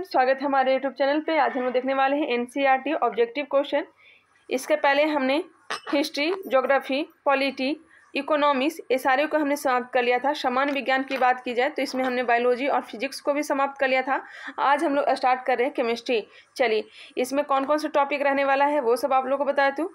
स्वागत है हमारे YouTube चैनल पे। आज हम लोग देखने वाले हैं NCERT ऑब्जेक्टिव क्वेश्चन। इसके पहले हमने हिस्ट्री, ज्योग्राफी, पॉलिटी, इकोनॉमिक्स ये सारे को हमने समाप्त कर लिया था। सामान्य विज्ञान की बात की जाए तो इसमें हमने बायोलॉजी और फिजिक्स को भी समाप्त कर लिया था। आज हम लोग स्टार्ट कर रहे हैं केमिस्ट्री। चलिए, इसमें कौन कौन सा टॉपिक रहने वाला है वो सब आप लोगों को बता दूँ।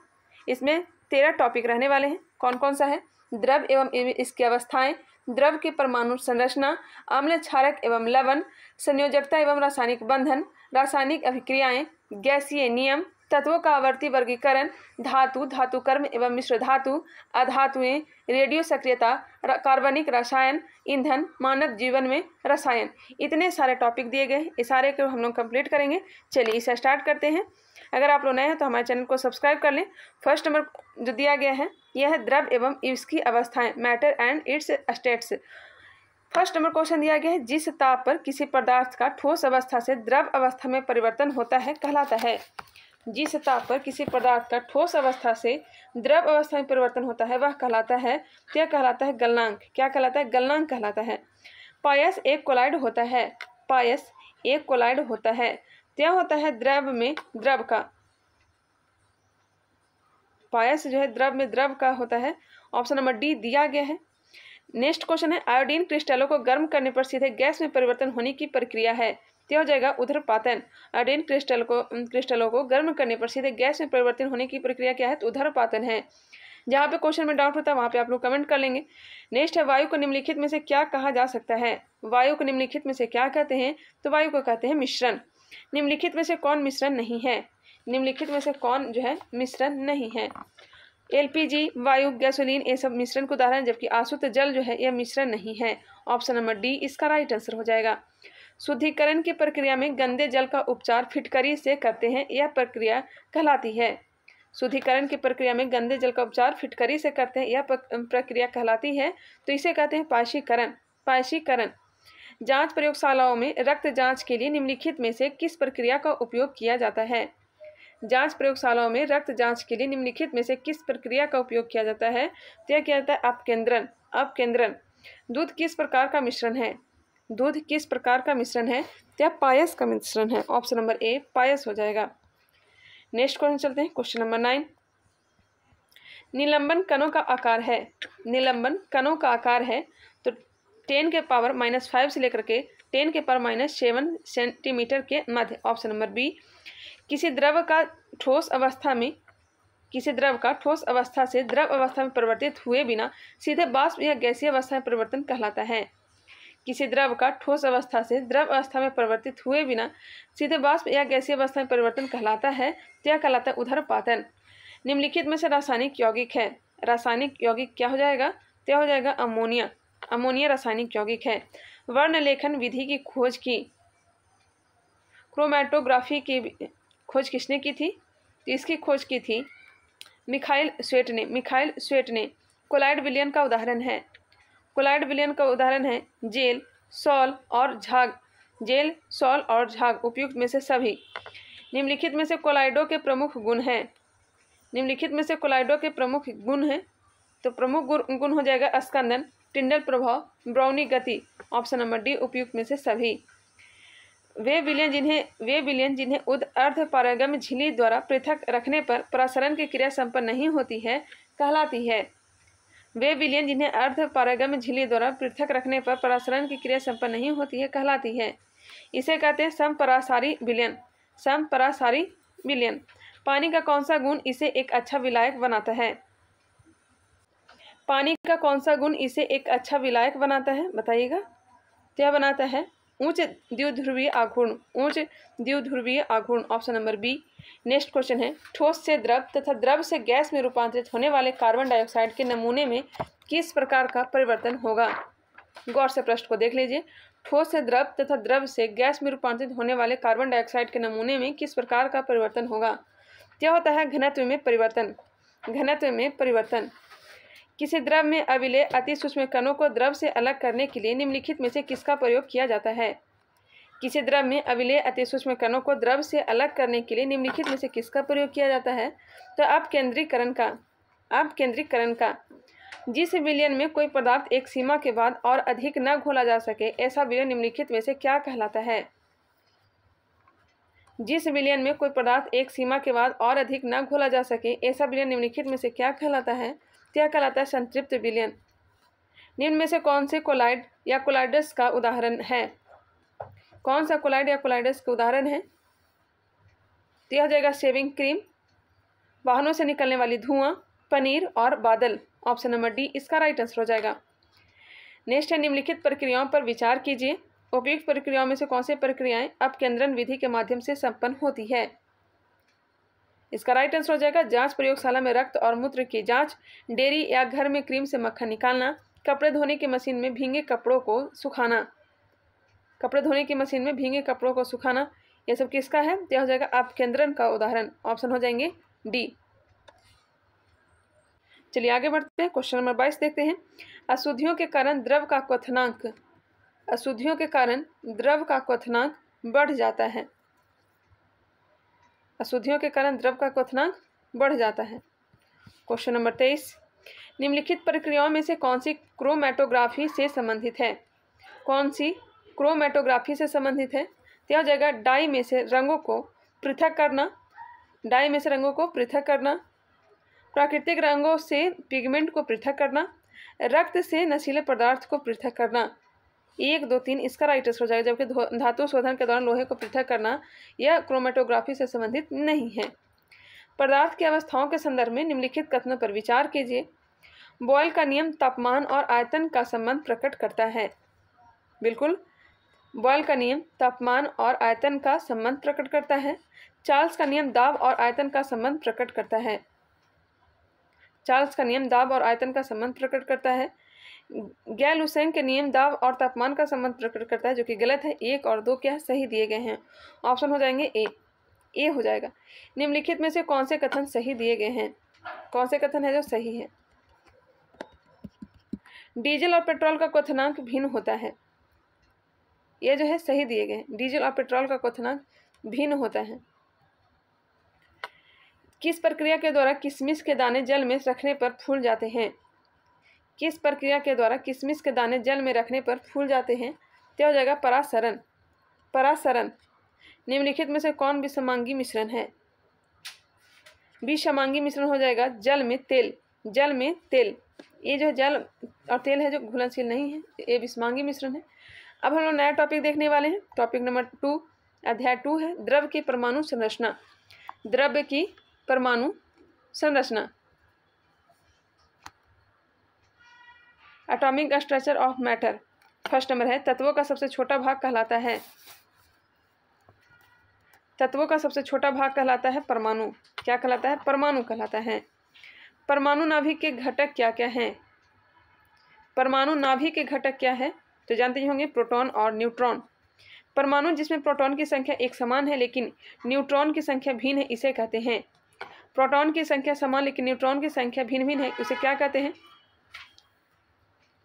इसमें 13 टॉपिक रहने वाले हैं। कौन कौन सा है? द्रव एवं इसकी अवस्थाएं, द्रव की परमाणु संरचना, अम्ल, क्षारक एवं लवण, संयोजकता एवं रासायनिक बंधन, रासायनिक अभिक्रियाएं, गैसीय नियम, तत्वों का आवर्ती वर्गीकरण, धातु, धातुकर्म एवं मिश्र धातु, अधातुएं, रेडियो सक्रियता, कार्बनिक रसायन, ईंधन, मानव जीवन में रसायन। इतने सारे टॉपिक दिए गए, इस सारे को हम लोग कंप्लीट करेंगे। चलिए इसे स्टार्ट करते हैं। अगर आप लोग नए हैं तो हमारे चैनल को सब्सक्राइब कर लें। फर्स्ट नंबर जो दिया गया है यह है द्रव एवं इसकी अवस्थाएं, matter and it's states. First number question दिया गया है, जिस ताप पर किसी पदार्थ का ठोस अवस्था से द्रव अवस्था में परिवर्तन होता है कहलाता है। जिस ताप पर किसी पदार्थ का ठोस अवस्था से द्रव अवस्था में परिवर्तन होता है वह कहलाता है, क्या कहलाता है? गलनांक। क्या कहलाता है? गलनांक कहलाता है। पायस एक कोलाइड होता है। पायस एक कोलाइड होता है। क्या होता है? द्रव में द्रव का। पायस जो है द्रव में द्रव का होता है। ऑप्शन नंबर डी दिया गया है। नेक्स्ट क्वेश्चन है, आयोडीन क्रिस्टलों को गर्म करने पर सीधे गैस में परिवर्तन होने की प्रक्रिया है। क्या हो जाएगा? उदरपातन। आयोडीन क्रिस्टलों को गर्म करने पर सीधे गैस में परिवर्तन होने की प्रक्रिया क्या है? तो उदरपातन है। जहाँ पे क्वेश्चन में डाउट होता है वहाँ पे आप लोग कमेंट कर लेंगे। नेक्स्ट है, वायु को निम्नलिखित में से क्या कहा जा सकता है? वायु को निम्नलिखित में से क्या कहते हैं? तो वायु को कहते हैं मिश्रण। निम्नलिखित में से कौन मिश्रण नहीं है? निम्नलिखित में से कौन जो है मिश्रण नहीं है? एलपीजी, वायु, गैसोलीन ये सब मिश्रण के उदाहरण, जबकि आसुत जल जो है यह मिश्रण नहीं है। ऑप्शन नंबर डी इसका राइट आंसर हो जाएगा। शुद्धिकरण की प्रक्रिया में गंदे जल का उपचार फिटकरी से करते हैं, यह प्रक्रिया कहलाती है। शुद्धिकरण की प्रक्रिया में गंदे जल का उपचार फिटकरी से करते हैं, यह प्रक्रिया कहलाती है, तो इसे कहते हैं पायशीकरण। पायशीकरण। जांच प्रयोगशालाओं में रक्त जांच के लिए निम्नलिखित में से किस प्रक्रिया का उपयोग किया जाता है? जांच प्रयोगशालाओं में रक्त जांच के लिए निम्नलिखित में से किस प्रक्रिया का उपयोग किया जाता है? तो यह किया जाता है अपकेंद्रण। अपकेंद्रण। दूध किस प्रकार का मिश्रण है? दूध किस प्रकार का मिश्रण है? तो यह पायस का मिश्रण है। ऑप्शन नंबर ए पायस हो जाएगा। नेक्स्ट क्वेश्चन चलते हैं, क्वेश्चन नंबर 9। निलंबन कणों का आकार है। निलंबन कणों का आकार है तो 10⁻⁻5 से लेकर के 10⁻⁻7 सेंटीमीटर के मध्य। Option number B. किसी द्रव का ठोस अवस्था से द्रव अवस्था में परिवर्तित हुए बिना सीधे वाष्प या गैसीय अवस्था में परिवर्तन कहलाता है। किसी द्रव का ठोस अवस्था से द्रव अवस्था में परिवर्तित हुए बिना सीधे वाष्प या गैसीय अवस्था में परिवर्तन कहलाता है, क्या कहलाता है? उदरपातन। निम्नलिखित में से रासायनिक यौगिक है। रासायनिक यौगिक क्या हो जाएगा? क्या हो जाएगा? अमोनिया। अमोनिया रासायनिक यौगिक है। वर्ण लेखन विधि की खोज की, क्रोमैटोग्राफी की खोज किसने की थी? तो इसकी खोज की थी मिखाइल स्वेट ने। मिखाइल स्वेट ने। कोलाइड विलयन का उदाहरण है। कोलाइड विलयन का उदाहरण है जेल, सॉल और झाग। जेल, सॉल और झाग उपयुक्त में से सभी। निम्नलिखित में से कोलाइडों के प्रमुख गुण हैं। निम्नलिखित में से कोलाइडों के प्रमुख गुण हैं, तो प्रमुख गुण हो जाएगा स्कंदन, टिंडल प्रभाव, ब्राउनी गति। ऑप्शन नंबर डी उपयुक्त में से सभी। वे विलयन जिन्हें अर्धपारगम्य झिल्ली द्वारा पृथक रखने पर परासरण की क्रिया संपन्न नहीं होती है कहलाती है। वे विलयन जिन्हें अर्धपारगम्य झिल्ली द्वारा पृथक रखने पर परासरण की क्रिया संपन्न नहीं होती है कहलाती है। इसे कहते हैं समपरासारी विलयन। समपरासारी विलयन। पानी का कौन सा गुण इसे एक अच्छा विलायक बनाता है? पानी का कौन सा गुण इसे एक अच्छा विलायक बनाता है? बताइएगा। क्या बनाता है? उच्च द्विध्रुवीय आघूर्ण। उच्च द्विध्रुवीय आघूर्ण। Option number B. Next question है, ठोस से द्रव तथा द्रव से गैस में रूपांतरित होने वाले कार्बन डाइऑक्साइड के नमूने में किस प्रकार का परिवर्तन होगा? गौर से प्रश्न को देख लीजिए। ठोस से द्रव तथा द्रव से गैस में रूपांतरित होने वाले कार्बन डाइऑक्साइड के नमूने में किस प्रकार का परिवर्तन होगा? क्या होता है? घनत्व में परिवर्तन। घनत्व में परिवर्तन। किसी द्रव में अविलेय अति सूक्ष्म कणों को द्रव से अलग करने के लिए निम्नलिखित में से किसका प्रयोग किया जाता है? किसी द्रव में अविलेय अति सूक्ष्म कणों को द्रव से अलग करने के लिए निम्नलिखित में से किसका प्रयोग किया जाता है? तो अपकेंद्रीकरण का। अपकेंद्रीकरण का। जिस विलयन में कोई पदार्थ एक सीमा के बाद और अधिक न घोला जा सके, ऐसा विलयन निम्नलिखित में से क्या कहलाता है? जिस विलयन में कोई पदार्थ एक सीमा के बाद और अधिक न घोला जा सके, ऐसा विलयन निम्नलिखित में से क्या कहलाता है? क्या कहलाता है? संतृप्त विलयन। निम्न में से कौन से कोलाइड या कोलाइडस का उदाहरण है? कौन सा कोलाइड या कोलाइडस का उदाहरण है? तो यह हो जाएगा शेविंग क्रीम, वाहनों से निकलने वाली धुआं, पनीर और बादल। ऑप्शन नंबर डी इसका राइट आंसर हो जाएगा। नेक्स्ट है, निम्नलिखित प्रक्रियाओं पर विचार कीजिए। उपयुक्त प्रक्रियाओं में से कौन सी प्रक्रियाएं अपकेंद्रण विधि के माध्यम से संपन्न होती है? इसका राइट आंसर हो जाएगा जांच प्रयोगशाला में रक्त और मूत्र की जांच, डेयरी या घर में क्रीम से मक्खन निकालना, कपड़े धोने की मशीन में भीगे कपड़ों को सुखाना। कपड़े धोने की मशीन में भीगे कपड़ों को सुखाना, यह सब किसका है? यह हो जाएगा अपकेंद्रण का उदाहरण। ऑप्शन हो जाएंगे डी। चलिए आगे बढ़ते हैं, क्वेश्चन नंबर 22 देखते हैं। अशुद्धियों के कारण द्रव का क्वथनांक, अशुद्धियों के कारण द्रव का क्वथनांक बढ़ जाता है। अशुद्धियों के कारण द्रव का क्वथनांक बढ़ जाता है। क्वेश्चन नंबर 23, निम्नलिखित प्रक्रियाओं में से कौन सी क्रोमैटोग्राफी से संबंधित है? कौन सी क्रोमैटोग्राफी से संबंधित है? तो हो जाएगा डाई में से रंगों को पृथक करना, डाई में से रंगों को पृथक करना, प्राकृतिक रंगों से पिगमेंट को पृथक करना, रक्त से नशीले पदार्थ को पृथक करना। 1, 2, 3 इसका राइट आंसर हो जाएगा। जबकि धातु शोधन के दौरान लोहे को पृथक करना यह क्रोमैटोग्राफी से संबंधित नहीं है। पदार्थ की अवस्थाओं के संदर्भ में निम्नलिखित कथनों पर विचार कीजिए। बॉयल का नियम तापमान और आयतन का संबंध प्रकट करता है। बिल्कुल, बॉयल का नियम तापमान और आयतन का संबंध प्रकट करता है। चार्ल्स का नियम दाब और आयतन का संबंध प्रकट करता है। चार्ल्स का नियम दाब और आयतन का संबंध प्रकट करता है। गैल-लुसेन के नियम दाब और तापमान का संबंध प्रकट करता है, जो कि गलत है। 1 और 2 क्या सही दिए गए हैं? ऑप्शन हो जाएंगे ए हो जाएगा। निम्नलिखित में से कौन से कथन सही दिए गए हैं? कौन से कथन है जो सही है? डीजल और पेट्रोल का क्वथनांक भिन्न होता है। ये जो है सही दिए गए। डीजल और पेट्रोल का क्वथनांक भिन्न होता है। किस प्रक्रिया के द्वारा किशमिश के दाने जल में रखने पर फूल जाते हैं? किस प्रक्रिया के द्वारा किशमिश के दाने जल में रखने पर फूल जाते हैं? तो हो जाएगा परासरण। परासरण। निम्नलिखित में से कौन विषमांगी मिश्रण है? विषमांगी मिश्रण हो जाएगा जल में तेल। जल में तेल, ये जो जल और तेल है जो घुलनशील नहीं है, ये विषमांगी मिश्रण है। अब हम लोग नया टॉपिक देखने वाले हैं। टॉपिक नंबर 2, अध्याय 2 है द्रव की परमाणु संरचना। द्रव्य की परमाणु संरचना। Atomic structure of matter. First number है, तत्वों का सबसे छोटा भाग कहलाता है। तत्वों का सबसे छोटा भाग कहलाता है परमाणु। क्या कहलाता है? परमाणु कहलाता है। परमाणु नाभिक के घटक क्या क्या हैं? परमाणु नाभिक के घटक क्या है? तो जानते ही होंगे, प्रोटॉन और न्यूट्रॉन। परमाणु जिसमें प्रोटॉन की संख्या एक समान है लेकिन न्यूट्रॉन की संख्या भिन्न है, इसे कहते हैं। प्रोटॉन की संख्या समान लेकिन न्यूट्रॉन की संख्या भिन्न भिन्न है, उसे क्या कहते हैं?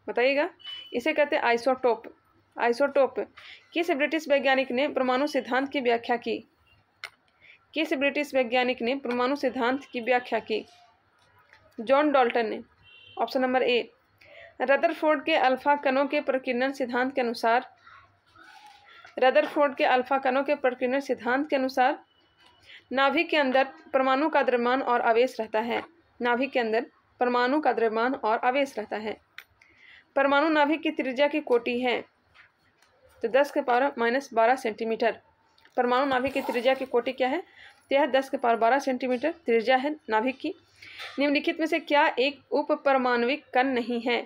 बताइएगा। इसे कहते हैं आइसोटोप। आइसोटोप। किस ब्रिटिश वैज्ञानिक ने परमाणु सिद्धांत की व्याख्या की? किस ब्रिटिश वैज्ञानिक ने परमाणु सिद्धांत की व्याख्या की? जॉन डाल्टन ने। Option number A. रदरफोर्ड के अल्फा कणों के प्रकीर्णन सिद्धांत के अनुसार, रदरफोर्ड के अल्फा कणों के प्रकीर्णन सिद्धांत के अनुसार नाभिक के अंदर परमाणु का द्रव्यमान और आवेश रहता है। नाभिक के अंदर परमाणु का द्रव्यमान और आवेश रहता है। परमाणु नाभिक की त्रिज्या की कोटि है तो 10⁻⁻12 सेंटीमीटर। परमाणु नाभिक की त्रिज्या की कोटि क्या है? तो यह 10⁻12 सेंटीमीटर त्रिज्या है नाभिक की। निम्नलिखित में से क्या एक उपपरमाणविक कण नहीं है?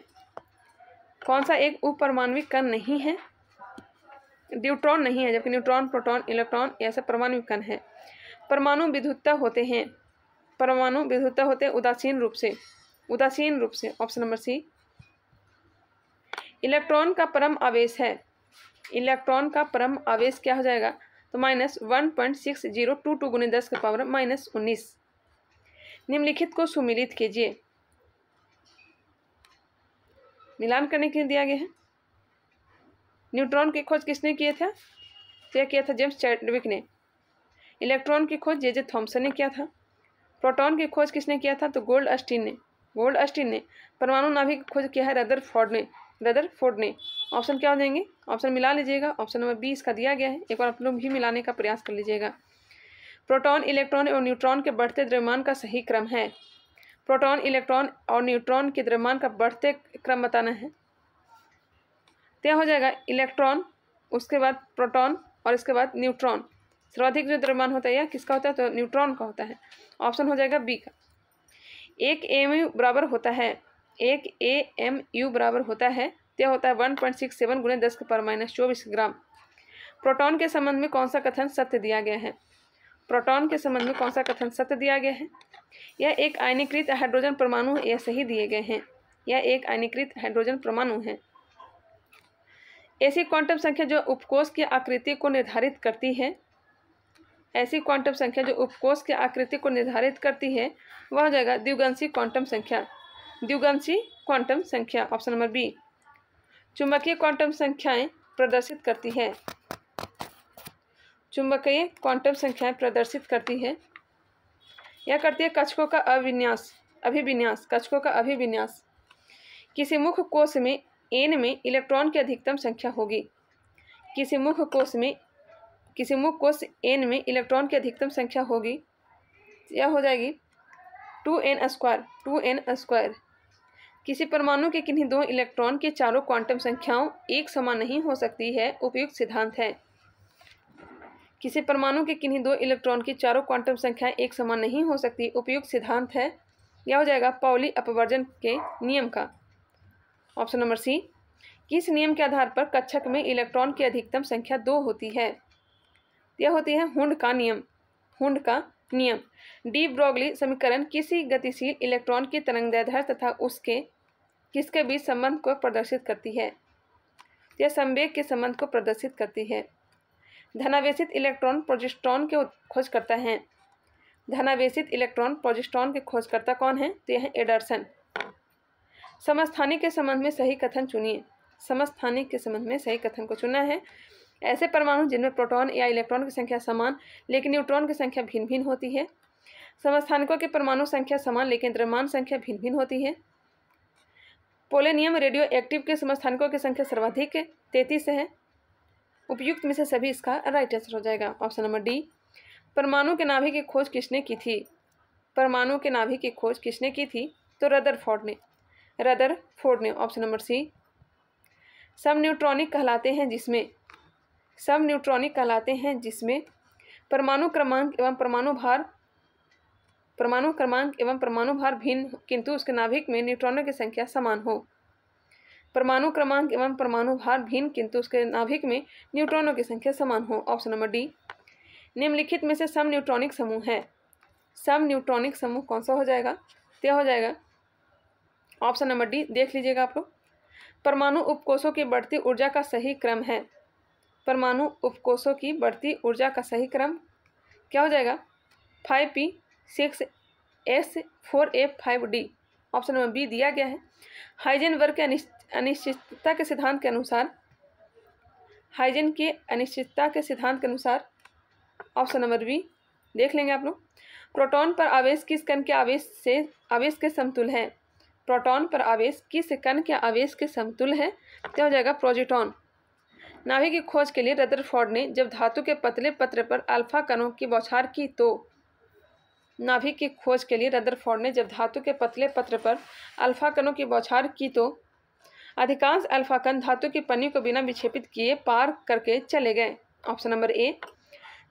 कौन सा एक उपपरमाणविक कण नहीं है? न्यूट्रॉन नहीं है, जबकि न्यूट्रॉन, प्रोटॉन, इलेक्ट्रॉन ऐसे परमाणविक कण है। परमाणु विद्युतता होते हैं। परमाणु विद्युतता होते हैं उदासीन रूप से। उदासीन रूप से। ऑप्शन नंबर सी। इलेक्ट्रॉन का परम आवेश है। इलेक्ट्रॉन का परम आवेश क्या हो जाएगा? तो -1.6022 × 10⁻⁻19। निम्नलिखित को सुमिलित कीजिए। मिलान करने के लिए दिया गया है। न्यूट्रॉन की खोज किसने किया था? तो यह किया था जेम्स चैडविक ने। इलेक्ट्रॉन की खोज जे थॉमसन ने किया था। प्रोटॉन की खोज किसने किया था? तो गोल्डस्टीन ने। गोल्डस्टीन ने। परमाणु नाभिक की खोज किया है रदरफोर्ड ने। रदरफोर्ड ने। ऑप्शन क्या हो जाएंगे? ऑप्शन मिला लीजिएगा। ऑप्शन नंबर 20 का दिया गया है, एक बार आप लोग भी मिलाने का प्रयास कर लीजिएगा। प्रोटॉन, इलेक्ट्रॉन और न्यूट्रॉन के बढ़ते द्रव्यमान का सही क्रम है। प्रोटॉन, इलेक्ट्रॉन और न्यूट्रॉन के द्रव्यमान का बढ़ते क्रम बताना है। क्या हो जाएगा? इलेक्ट्रॉन, उसके बाद प्रोटॉन और इसके बाद न्यूट्रॉन। सर्वाधिक जो द्रव्यमान होता है यह किसका होता है? तो न्यूट्रॉन का होता है। ऑप्शन हो जाएगा बी का। 1 AMU बराबर होता है, 1 AMU बराबर होता है, यह होता है 1.67 × 10⁻24 ग्राम। प्रोटॉन के संबंध में कौन सा कथन सत्य दिया गया है? प्रोटॉन के संबंध में कौन सा कथन सत्य दिया गया है? यह एक आयनीकृत हाइड्रोजन परमाणु है, यह सही दिए गए हैं। यह एक आयनीकृत हाइड्रोजन परमाणु है। ऐसी क्वांटम संख्या जो उपकोष की आकृति को निर्धारित करती है, ऐसी क्वांटम संख्या जो उपकोष की आकृति को निर्धारित करती है वह हो जाएगा द्विगंशी क्वांटम संख्या। द्विगंशी क्वांटम संख्या, ऑप्शन नंबर बी। चुंबकीय क्वांटम संख्याएं प्रदर्शित करती है, चुंबकीय क्वांटम संख्याएं प्रदर्शित करती है। यह करती है कक्षकों का अभिविन्यास, कक्षकों का अभिविन्यास। किसी मुख्य कोश में n में इलेक्ट्रॉन की अधिकतम संख्या होगी। किसी मुख्य कोश n में इलेक्ट्रॉन की अधिकतम संख्या होगी, यह हो जाएगी 2n²। किसी परमाणु के किन्हीं दो इलेक्ट्रॉन की चारों क्वांटम संख्याओं एक समान नहीं हो सकती है, उपयुक्त सिद्धांत है। किसी परमाणु के किन्हीं दो इलेक्ट्रॉन की चारों क्वांटम संख्याएं एक समान नहीं हो सकती, उपयुक्त सिद्धांत है। यह हो जाएगा पाउली अपवर्जन के नियम का, ऑप्शन नंबर सी। किस नियम के आधार पर कक्षक में इलेक्ट्रॉन की अधिकतम संख्या 2 होती है? यह होती है हुंड का नियम, हुंड का नियम। डी ब्रोगली समीकरण किसी गतिशील इलेक्ट्रॉन की तरंगदैर्ध्य तथा उसके किसके बीच संबंध को प्रदर्शित करती है? यह संवेग के संबंध को प्रदर्शित करती है। धनावेशित इलेक्ट्रॉन प्रोजेस्ट्रॉन के खोज करता है। धनावेशित इलेक्ट्रॉन प्रोजेस्ट्रॉन के खोजकर्ता कौन है? तो यह है एंडरसन। समस्थानिक के संबंध में सही कथन चुनिए। समस्थानिक के संबंध में सही कथन को चुनना है। ऐसे परमाणु जिनमें प्रोटॉन या इलेक्ट्रॉन की संख्या समान लेकिन न्यूट्रॉन की संख्या भिन्न भिन्न होती है। समस्थानिकों के परमाणु संख्या समान लेकिन द्रव्यमान संख्या भिन्न भिन्न होती है। पोलोनियम रेडियो एक्टिव के समस्थानिकों की संख्या सर्वाधिक 33 है। उपयुक्त में से सभी इसका राइट आंसर हो जाएगा, ऑप्शन नंबर डी। परमाणु के नाभिक की खोज किसने की थी? परमाणु के नाभिक की खोज किसने की थी? तो रदरफोर्ड ने, ऑप्शन नंबर सी। सब न्यूट्रॉनिक कहलाते हैं जिसमें परमाणु क्रमांक एवं परमाणु भार भिन्न किंतु उसके नाभिक में न्यूट्रॉनों की संख्या समान हो। परमाणु क्रमांक एवं परमाणु भार भिन्न किंतु उसके नाभिक में न्यूट्रॉनों की संख्या समान हो, ऑप्शन नंबर डी। निम्नलिखित में से सम न्यूट्रॉनिक समूह है। सम न्यूट्रॉनिक समूह कौन सा हो जाएगा? तो हो जाएगा ऑप्शन नंबर डी। देख लीजिएगा आप लोग। परमाणु उपकोषों की बढ़ती ऊर्जा का सही क्रम है। परमाणु उपकोषों की बढ़ती ऊर्जा का सही क्रम क्या हो जाएगा? 5p 6s 4f5d, option number B दिया गया है। हाइजेनबर्ग के अनिश्चितता के सिद्धांत के अनुसार ऑप्शन नंबर बी देख लेंगे आप लोग। प्रोटॉन पर आवेश किस कण के आवेश के समतुल्य है? प्रोटॉन पर आवेश किस कण के आवेश के समतुल्य है? क्या हो जाएगा? प्रोजेटॉन। नाभिक की खोज के लिए रदरफोर्ड ने जब धातु के पतले पत्र पर अल्फा कणों की बौछार की तो अधिकांश अल्फा कण धातु की पन्नी को बिना विक्षेपित किए पार करके चले गए, ऑप्शन नंबर ए।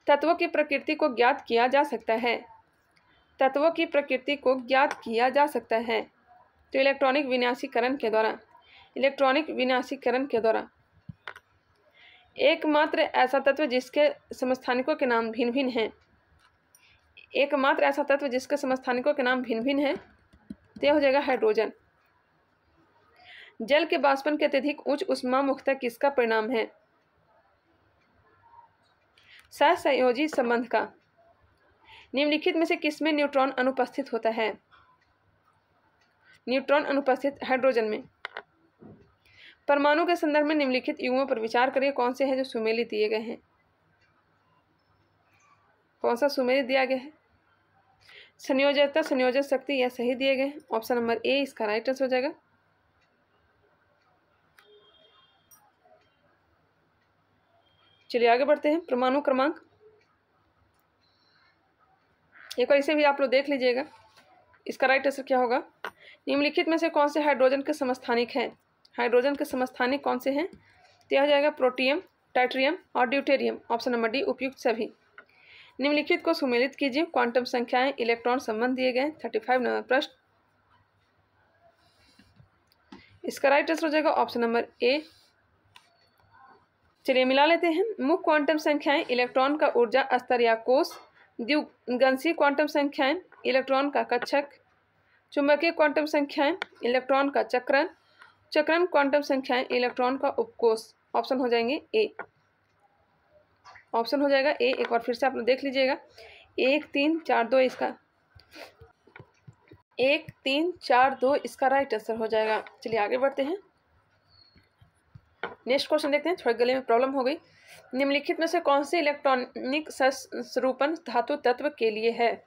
तत्वों की प्रकृति को ज्ञात किया जा सकता है तो इलेक्ट्रॉनिक विन्यासीकरण के द्वारा। एकमात्र ऐसा तत्व जिसके समस्थानिकों के नाम भिन्न भिन्न हैं तो हो जाएगा हाइड्रोजन। जल के वाष्पन के अत्यधिक उच्च ऊष्मा मुक्तता किसका परिणाम है? सहसंयोजी संबंध का। निम्नलिखित में से किसमें न्यूट्रॉन अनुपस्थित होता है? न्यूट्रॉन अनुपस्थित हाइड्रोजन में। परमाणु के संदर्भ में निम्नलिखित युग्मों पर विचार करिए, कौन से हैं जो सुमेलित दिए गए हैं? कौन सा सुमेलित दिया गया है? संयोजकता, संयोजक शक्ति, यह सही दिए गए हैं, ऑप्शन नंबर ए इसका राइट आंसर हो जाएगा। चलिए आगे बढ़ते हैं। परमाणु क्रमांक एक बार इसे भी आप लोग देख लीजिएगा। इसका राइट आंसर क्या होगा? निम्नलिखित में से कौन से हाइड्रोजन के समस्थानिक हैं? हाइड्रोजन के समस्थानिक कौन से हैं? तो हो जाएगा प्रोटियम, टाइट्रियम और ड्यूटेरियम। ऑप्शन नंबर डी उपयुक्त सभी। निम्नलिखित को सुमेलित कीजिए। क्वांटम संख्याएं, इलेक्ट्रॉन संबंध दिए गए। 35 नंबर प्रश्न। इसका राइट आंसर हो जाएगा ऑप्शन नंबर ए। चलिए मिला लेते हैं। मुख्य क्वांटम संख्याएं, इलेक्ट्रॉन का ऊर्जा स्तर या कोष। द्विगंशीय क्वांटम संख्याएं, इलेक्ट्रॉन का कक्षक। चुंबकीय क्वांटम संख्याएं, इलेक्ट्रॉन का चक्रण। चक्रण क्वांटम संख्याएं, इलेक्ट्रॉन का उपकोष। ऑप्शन हो जाएंगे ए। ऑप्शन हो जाएगा ए। एक बार फिर से आप लोग देख लीजिएगा। 1 3 4 2 इसका 1 3 4 2 इसका राइट आंसर हो जाएगा। चलिए आगे बढ़ते हैं। नेक्स्ट क्वेश्चन देखते हैं। थोड़े गले में प्रॉब्लम हो गई। निम्नलिखित में से कौन से इलेक्ट्रॉनिक संरूपण धातु तत्व के लिए है?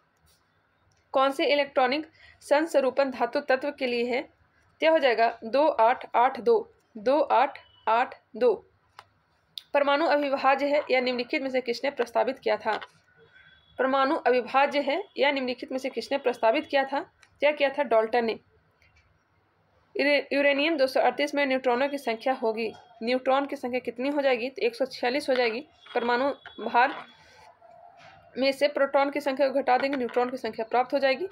कौन से इलेक्ट्रॉनिक संरूपण धातु तत्व के लिए है? क्या हो जाएगा? 2 8 8 2 2 8 8 2। परमाणु अविभाज्य है या निम्नलिखित में से किसने प्रस्तावित किया था? परमाणु अविभाज्य है या निम्नलिखित में से किसने प्रस्तावित किया था? क्या किया था? डाल्टन ने। यूरेनियम 238 में न्यूट्रॉनों की संख्या होगी। न्यूट्रॉन की संख्या कितनी हो जाएगी? तो 146 हो जाएगी। परमाणु भार में से प्रोटॉन की संख्या को घटा देंगे, न्यूट्रॉन की संख्या प्राप्त हो जाएगी।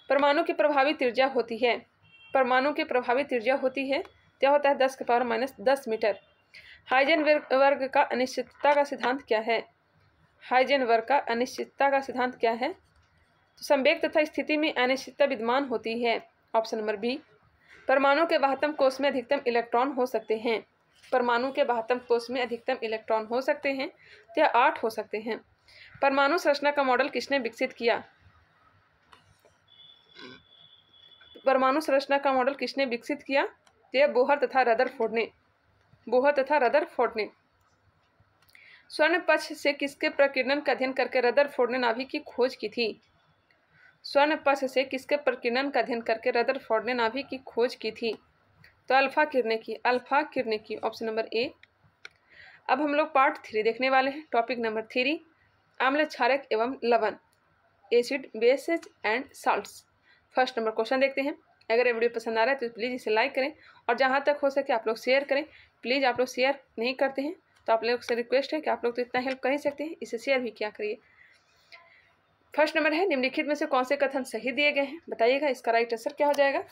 परमाणु की प्रभावी त्रिज्या होती है। परमाणु की प्रभावी त्रिज्या होती है, क्या होता है? 10⁻⁻10 मीटर। हाइजेनबर्ग का अनिश्चितता का सिद्धांत क्या है? हाइजेनबर्ग का अनिश्चितता का सिद्धांत क्या है? तो संवेग तथा स्थिति में अनिश्चितता विद्यमान होती है। Option number B. परमाणु के बाह्यतम कोष में अधिकतम इलेक्ट्रॉन हो सकते हैं। परमाणु के बाह्यतम कोष में अधिकतम इलेक्ट्रॉन हो सकते हैं, तो 8 हो सकते हैं। परमाणु संरचना का मॉडल किसने विकसित किया? परमाणु संरचना का मॉडल किसने विकसित किया? तो बोहर तथा रदरफोर्ड ने। बोहर तथा रदरफोर्ड ने। स्वर्ण पक्ष से किसके प्रकीर्णन का अध्ययन करके रदरफोर्ड ने नाभिक की खोज की थी? स्वर्ण पक्ष से किसके प्रकीर्णन का अध्ययन करके रदरफोर्ड ने नाभिक की खोज की थी? तो अल्फा किरणें की। अल्फा किरणें की। Option number A. अब हम लोग पार्ट 3 देखने वाले हैं। टॉपिक नंबर 3, अम्ल, क्षारक एवं लवण, acid, bases and salts. First number question देखते हैं। अगर ये वीडियो पसंद आ रहा है तो प्लीज़ इसे लाइक करें और जहाँ तक हो सके आप लोग शेयर करें। प्लीज़ आप लोग शेयर नहीं करते हैं तो आप लोग से रिक्वेस्ट है कि आप लोग तो इतना हेल्प कर ही सकते हैं, इसे शेयर भी क्या करिए। फर्स्ट नंबर है, निम्नलिखित में से कौन से कथन सही दिए गए हैं? बताइएगा। इसका राइट आंसर क्या हो जाएगा?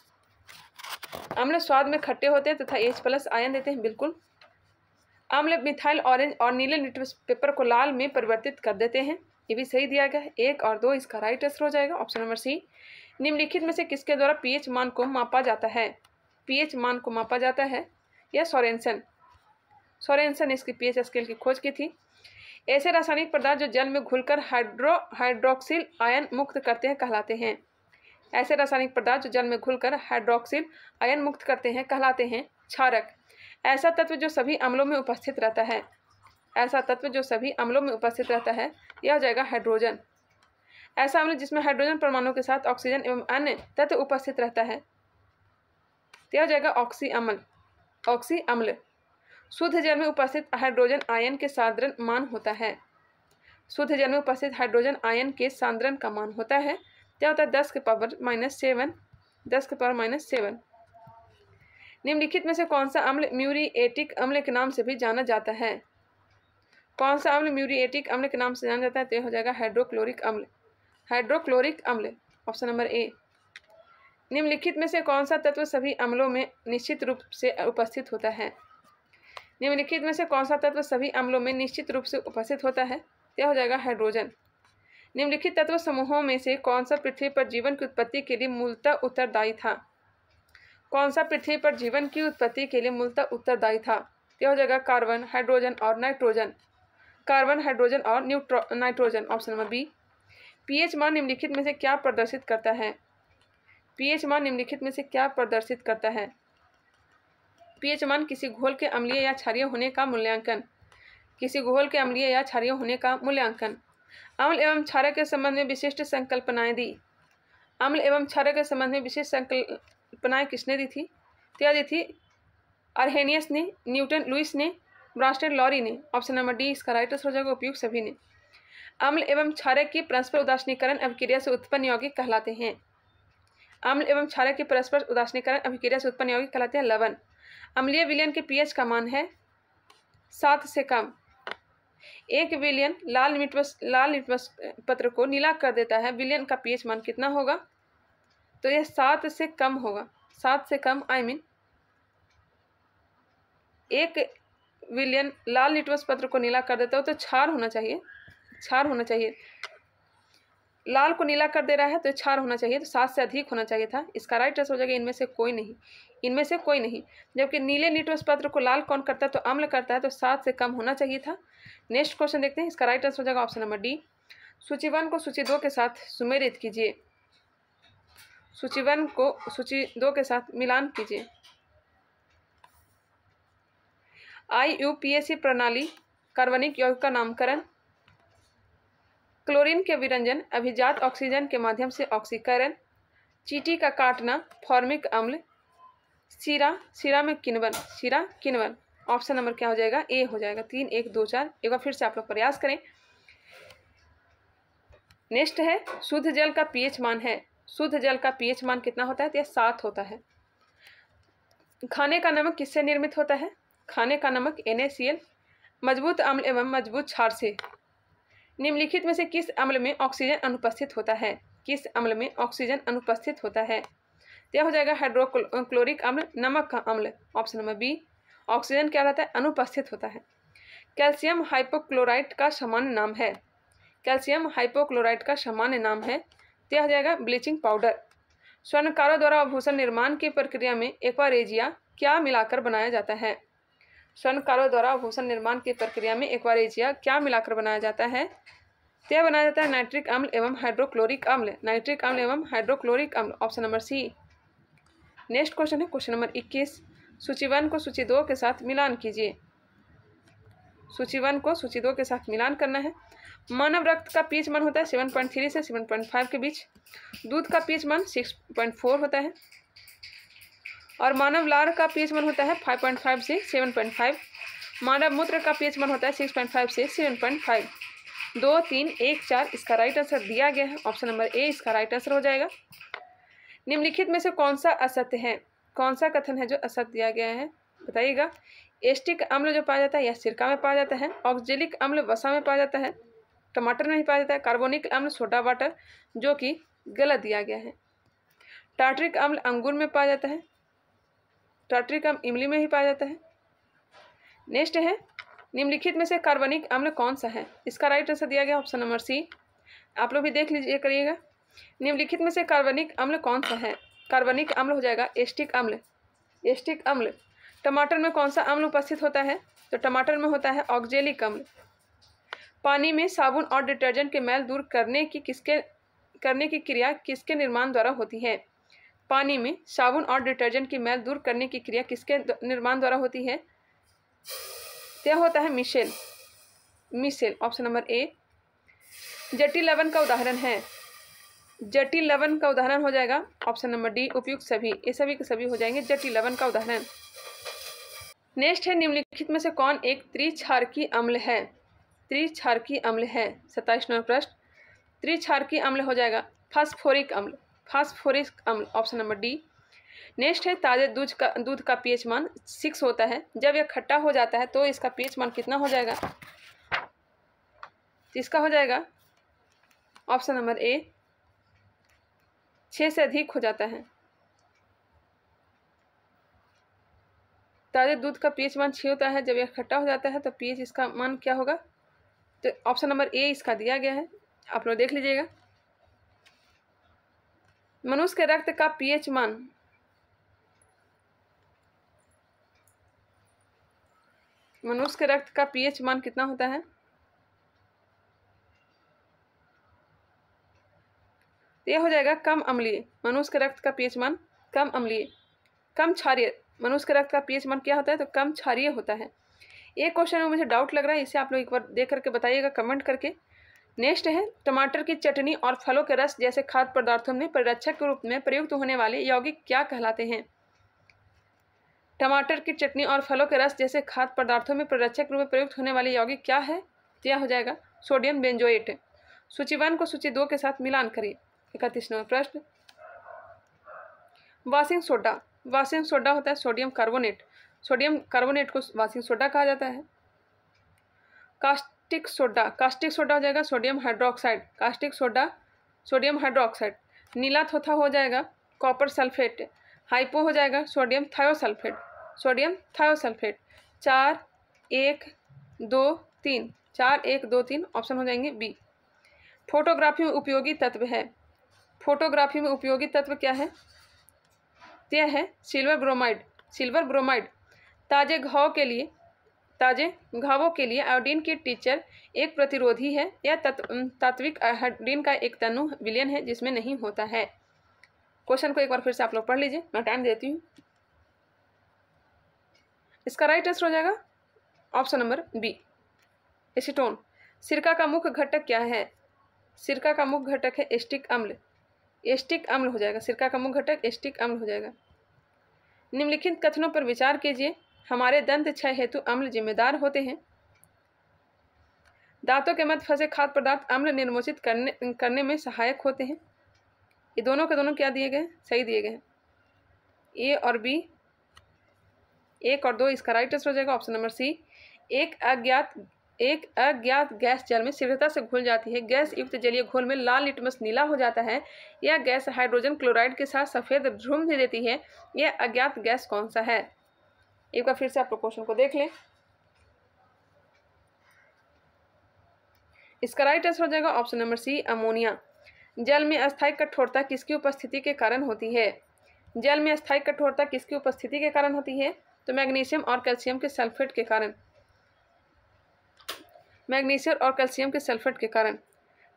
अम्ल स्वाद में खट्टे होते हैं तथा H+ आयन देते हैं। बिल्कुल। अम्ल मिथाइल ऑरेंज और नीले लिटमस पेपर को लाल में परिवर्तित कर देते हैं। ये भी सही दिया गया है। 1 और 2 इसका राइट आंसर हो जाएगा। Option number C. निम्नलिखित में से किसके द्वारा pH मान को मापा जाता है? pH मान को मापा जाता है या सोरेनसन। सोरेनसन ने इसकी pH स्केल की खोज की थी। ऐसे रासायनिक पदार्थ जो जल में घुलकर हाइड्रोक्सिल आयन मुक्त करते हैं कहलाते हैं। ऐसे रासायनिक पदार्थ जो जल में घुलकर हाइड्रोक्सिल आयन मुक्त करते हैं कहलाते हैं क्षारक। ऐसा तत्व जो सभी अम्लों में उपस्थित रहता है। ऐसा तत्व जो सभी अम्लों में उपस्थित रहता है, यह हो जाएगा हाइड्रोजन। ऐसा अम्ल जिसमें हाइड्रोजन परमाणु के साथ ऑक्सीजन एवं अन्य तत्व उपस्थित रहता है, यह हो जाएगा ऑक्सी अम्ल। ऑक्सी अम्ल। शुद्ध जल में उपस्थित हाइड्रोजन आयन के सांद्रण मान होता है। शुद्ध जल में उपस्थित हाइड्रोजन आयन के सांद्रण का मान होता है, क्या होता है? 10⁻⁻7। 10⁻⁻7। निम्नलिखित में से कौन सा अम्ल म्यूरिएटिक अम्ल के नाम से भी जाना जाता है? कौन सा अम्ल म्यूरिएटिक अम्ल के नाम से जाना जाता है? तो यह हो जाएगा हाइड्रोक्लोरिक अम्ल। हाइड्रोक्लोरिक अम्ल। Option number A. निम्नलिखित में से कौन सा तत्व सभी अम्लों में निश्चित रूप से उपस्थित होता है? निम्नलिखित में से कौन सा तत्व सभी अम्लों में निश्चित रूप से उपस्थित होता है? यह हो जाएगा हाइड्रोजन। निम्नलिखित तत्व समूहों में से कौन सा पृथ्वी पर जीवन की उत्पत्ति के लिए मूलतः उत्तरदायी था? कौन सा पृथ्वी पर जीवन की उत्पत्ति के लिए मूलतः उत्तरदायी था? यह हो जाएगा कार्बन, हाइड्रोजन और नाइट्रोजन। कार्बन, हाइड्रोजन और nitrogen. Option number B. pH मान निम्नलिखित में से क्या प्रदर्शित करता है? pH मान निम्नलिखित में से क्या प्रदर्शित करता है? pH मान किसी घोल के अम्लीय या क्षारीय होने का मूल्यांकन। किसी घोल के अम्लीय या क्षारीय होने का मूल्यांकन। अम्ल एवं क्षारक के संबंध में विशिष्ट संकल्पनाएं दी। अम्ल एवं क्षारक के संबंध में विशिष्ट संकल्पनाएं किसने दी थी? क्या दी थी? अर्हेनियस ने, न्यूटन लुइस ने, ब्रांस्टेड लॉरी ने। ऑप्शन नंबर डी इसका राइट आंसर हो जाएगा उपयुक्त सभी ने। अम्ल एवं क्षारक की परस्पर उदासीनीकरण अभिक्रिया से उत्पन्न यौगिक कहलाते हैं। अम्ल एवं क्षारक की परस्पर उदासीनीकरण अभिक्रिया से उत्पन्न यौगिक कहलाते हैं लवण। अम्लीय विलयन के पीएच का मान है 7 से कम। एक विलयन लाल लिटमस पत्र को नीला कर देता है, विलयन का पीएच मान कितना होगा? तो यह 7 से कम होगा। 7 से कम एक विलयन लाल लिटमस पत्र को नीला कर देता हो तो क्षार होना चाहिए, क्षार होना चाहिए। लाल को नीला कर दे रहा है तो क्षार होना चाहिए, तो 7 से अधिक होना चाहिए था। इसका राइट आंसर हो जाएगा इनमें से कोई नहीं, इनमें से कोई नहीं। जबकि नीले लिटमस पत्र को लाल कौन करता है? तो अम्ल करता है, तो 7 से कम होना चाहिए था। नेक्स्ट क्वेश्चन देखते हैं। इसका राइट आंसर हो जाएगा ऑप्शन नंबर डी। सूची 1 को सूची 2 के साथ सुमेलित कीजिए। सूची 1 को सूची 2 के साथ मिलान कीजिए। IUPAC प्रणाली कार्बनिक यौगिक का नामकरण, क्लोरीन के विरंजन, अभिजात ऑक्सीजन के माध्यम से ऑक्सीकरण, चींटी का काटना, फॉर्मिक अम्ल, शीरा में किण्वन। ऑप्शन नंबर क्या हो जाएगा? ए हो जाएगा। 3 1 2 4। एक बार फिर से आप लोग प्रयास करें। नेक्स्ट है शुद्ध जल का पीएच मान है। शुद्ध जल का पीएच मान कितना होता है? तो यह 7 होता है। खाने का नमक किससे निर्मित होता है? खाने का नमक NaCl। मजबूत अम्ल एवं मजबूत क्षार से। निम्नलिखित में से किस अम्ल में ऑक्सीजन अनुपस्थित होता है? किस अम्ल में ऑक्सीजन अनुपस्थित होता है? यह हो जाएगा हाइड्रोक्लोरिक अम्ल, नमक का अम्ल। Option number B. ऑक्सीजन क्या रहता है? अनुपस्थित होता है। कैल्शियम हाइपोक्लोराइट का सामान्य नाम है। कैल्शियम हाइपोक्लोराइट का सामान्य नाम है, यह हो जाएगा ब्लीचिंग पाउडर। स्वर्णकारों द्वारा आभूषण निर्माण की प्रक्रिया में एक्वारेजिया क्या मिलाकर बनाया जाता है? स्वर्णकारों द्वारा आभूषण निर्माण की प्रक्रिया में एक्वारेजिया क्या मिलाकर बनाया जाता है? यह बनाया जाता है नाइट्रिक अम्ल एवं हाइड्रोक्लोरिक अम्ल। नाइट्रिक अम्ल एवं हाइड्रोक्लोरिक अम्ल। Option number C. Next question है क्वेश्चन नंबर 21। सूची 1 को सूची 2 के साथ मिलान कीजिए। सूची 1 को सूची 2 के साथ मिलान करना है। मानव रक्त का पीएच मान होता है 7.3 से 7.5 के बीच। दूध का पीएच मान 6.4 होता है और मानव लार का पीएच मान होता है 5.5 से 7.5। मानव मूत्र का पीएच मान होता है 6.5 से 7.5। 2 3 1 4 इसका राइट आंसर दिया गया है। ऑप्शन नंबर ए इसका राइट आंसर हो जाएगा। निम्नलिखित में से कौन सा असत्य है? कौन सा कथन है जो असत्य दिया गया है? बताइएगा। एस्टिक अम्ल जो पाया जाता है यह सिरका में पाया जाता है। ऑक्जेलिक अम्ल वसा में पाया जाता है, टमाटर में ही पाया जाता है। कार्बोनिक अम्ल सोडा वाटर, जो कि गलत दिया गया है। टार्ट्रिक अम्ल अंगूर में पाया जाता है। टार्ट्रिक अम्ल इमली में ही पाया जाता है। नेक्स्ट है निम्नलिखित में से कार्बनिक अम्ल कौन सा है? इसका राइट आंसर दिया गया ऑप्शन नंबर सी। आप लोग भी देख लीजिए करिएगा। निम्नलिखित में से कार्बनिक अम्ल कौन सा है? कार्बनिक अम्ल हो जाएगा एस्टिक अम्ल। एस्टिक अम्ल। टमाटर में कौन सा अम्ल उपस्थित होता है? तो टमाटर में होता है ऑक्जेलिक अम्ल। पानी में साबुन और डिटर्जेंट के मैल दूर करने की क्रिया किसके निर्माण द्वारा होती है? पानी में साबुन और डिटर्जेंट की मैल दूर करने की क्रिया किसके निर्माण द्वारा होती है? यह होता है मिशेल। Option number A. जटिल लवण का उदाहरण है। जटिल लवण का उदाहरण हो जाएगा ऑप्शन नंबर डी उपयुक्त सभी। ये सभी के सभी हो जाएंगे जटिल लवण का उदाहरण। नेक्स्ट है निम्नलिखित में से कौन एक त्रिक्षारकीय अम्ल है? त्रिक्षारकीय अम्ल है। 27 नंबर प्रश्न। त्रिक्षारकीय अम्ल हो जाएगा फास्फोरिक अम्ल। फास्फोरिक अम्ल। Option number D. नेक्स्ट है ताजे दूध का पीएच मान 6 होता है। जब यह खट्टा हो जाता है तो इसका पीएच मान कितना हो जाएगा? इसका हो जाएगा ऑप्शन नंबर ए 6 से अधिक हो जाता है। ताजे दूध का पीएच मान 6 होता है। जब यह खट्टा हो जाता है तो पीएच इसका मान क्या होगा? तो ऑप्शन नंबर ए इसका दिया गया है, आप लोग देख लीजिएगा। मनुष्य के रक्त का पीएच मान कितना होता है? यह हो जाएगा कम अम्लीय। मनुष्य के रक्त का पीएच मान कम अम्लीय, कम क्षारीय। मनुष्य के रक्त का पीएच मान क्या होता है? तो कम क्षारीय होता है। एक क्वेश्चन में मुझे डाउट लग रहा है, इसे आप लोग एक बार देख करके बताइएगा कमेंट करके। नेक्स्ट है टमाटर की चटनी और फलों के रस जैसे खाद्य पदार्थों में परिरक्षक के रूप में प्रयुक्त होने वाले यौगिक क्या कहलाते हैं? टमाटर की चटनी और फलों के रस जैसे खाद्य पदार्थों में परिरक्षक रूप में प्रयुक्त होने वाले यौगिक क्या है? यह हो जाएगा सोडियम बेंजोएट। सूची 1 को सूची 2 के साथ मिलान करिए। 31वां प्रश्न, वाशिंग सोडा। वाशिंग सोडा होता है सोडियम कार्बोनेट। सोडियम कार्बोनेट को वाशिंग सोडा कहा जाता है। Caustic soda. कास्टिक सोडा हो जाएगा sodium hydroxide. Caustic soda sodium hydroxide. नीला थोथा हो जाएगा कॉपर सल्फेट। हाइपो हो जाएगा sodium thiosulphate. Sodium thiosulphate. 4 1 2 3 4 1 2 3 option हो जाएंगे बी। फोटोग्राफी में उपयोगी तत्व है। फोटोग्राफी में उपयोगी तत्व क्या है? यह है सिल्वर ब्रोमाइड। Silver bromide. ताजे घावों के लिए आयोडीन की टीचर एक प्रतिरोधी है। यह तात्विक आयोडीन का एक तनु विलयन है जिसमें नहीं होता है। क्वेश्चन को एक बार फिर से आप लोग पढ़ लीजिए, मैं टाइम देती हूँ। इसका राइट आंसर हो जाएगा ऑप्शन नंबर बी, एसीटोन। सिरका का मुख्य घटक क्या है? सिरका का मुख्य घटक है एस्टिक अम्ल। एस्टिक अम्ल हो जाएगा। सिरका का मुख्य घटक एस्टिक अम्ल हो जाएगा। निम्नलिखित कथनों पर विचार कीजिए। हमारे दंत क्षय हेतु अम्ल जिम्मेदार होते हैं। दांतों के मध्य फंसे खाद्य पदार्थ अम्ल निर्मोचित करने में सहायक होते हैं। ये दोनों के दोनों क्या दिए गए? सही दिए गए हैं। ए और बी, 1 और 2 इसका राइट आंसर हो जाएगा ऑप्शन नंबर सी। एक अज्ञात गैस जल में शीघ्रता से घुल जाती है। गैस युक्त जलीय घोल में लाल लिटमस नीला हो जाता है। यह गैस हाइड्रोजन क्लोराइड के साथ सफेद ध्रुव भी देती है। यह अज्ञात गैस कौन सा है? एक बार फिर से आप क्वेश्चन को देख लें। इसका राइट आंसर हो जाएगा ऑप्शन नंबर सी, अमोनिया। जल में अस्थायी कठोरता किसकी उपस्थिति के कारण होती है? जल में अस्थायी कठोरता किसकी उपस्थिति के कारण होती है? तो मैग्नीशियम और कैल्शियम के सल्फेट के कारण। मैग्नीशियम और कैल्शियम के सल्फेट के कारण।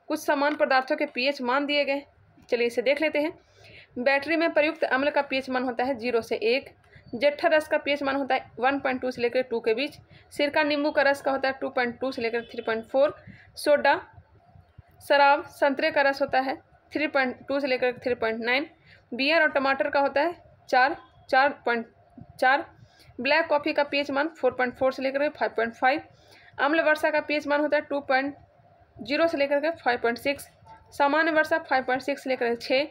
कुछ समान पदार्थों के पीएच मान दिए गए। चलिए इसे देख लेते हैं। बैटरी में प्रयुक्त अम्ल का पीएच मान होता है 0 से 1। जट्ठा रस का पीएच मान होता है 1.2 से लेकर 2 के बीच। सिरका नींबू का रस का होता है 2.2 से लेकर 3.4। सोडा शराब संतरे का रस होता है 3.2 से लेकर 3.9। बियर और टमाटर का होता है 4.4। ब्लैक कॉफ़ी का पीएच मान 4.4 से लेकर 5.5। अम्ल वर्षा का पीएच मान होता है 2.0 से लेकर 5.6। सामान्य वर्षा 5.6 से लेकर 6।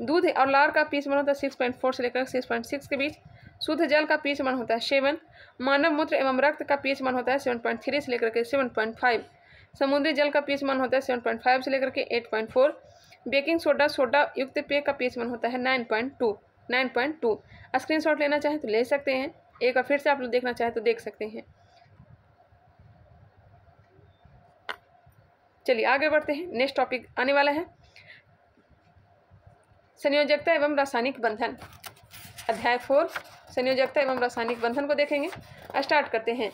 दूध और लार का पीएच मान होता है 6.4 से लेकर 6.6 के बीच। शुद्ध जल का पीएच मान होता है 7। मानव मूत्र एवं रक्त का पीएच मान होता है 7.3 से लेकर के 7.5। समुद्री जल का पीएच मान होता है 7.5 से लेकर के 8.4। बेकिंग सोडा युक्त पेय का पीएच मान होता है 9.2। स्क्रीनशॉट लेना चाहें तो ले सकते हैं। एक बार फिर से आप लोग देखना चाहें तो देख सकते हैं। चलिए आगे बढ़ते हैं। नेक्स्ट टॉपिक आने वाला है संयोजकता एवं रासायनिक बंधन। अध्याय 4 संयोजकता एवं रासायनिक बंधन को देखेंगे। स्टार्ट करते हैं।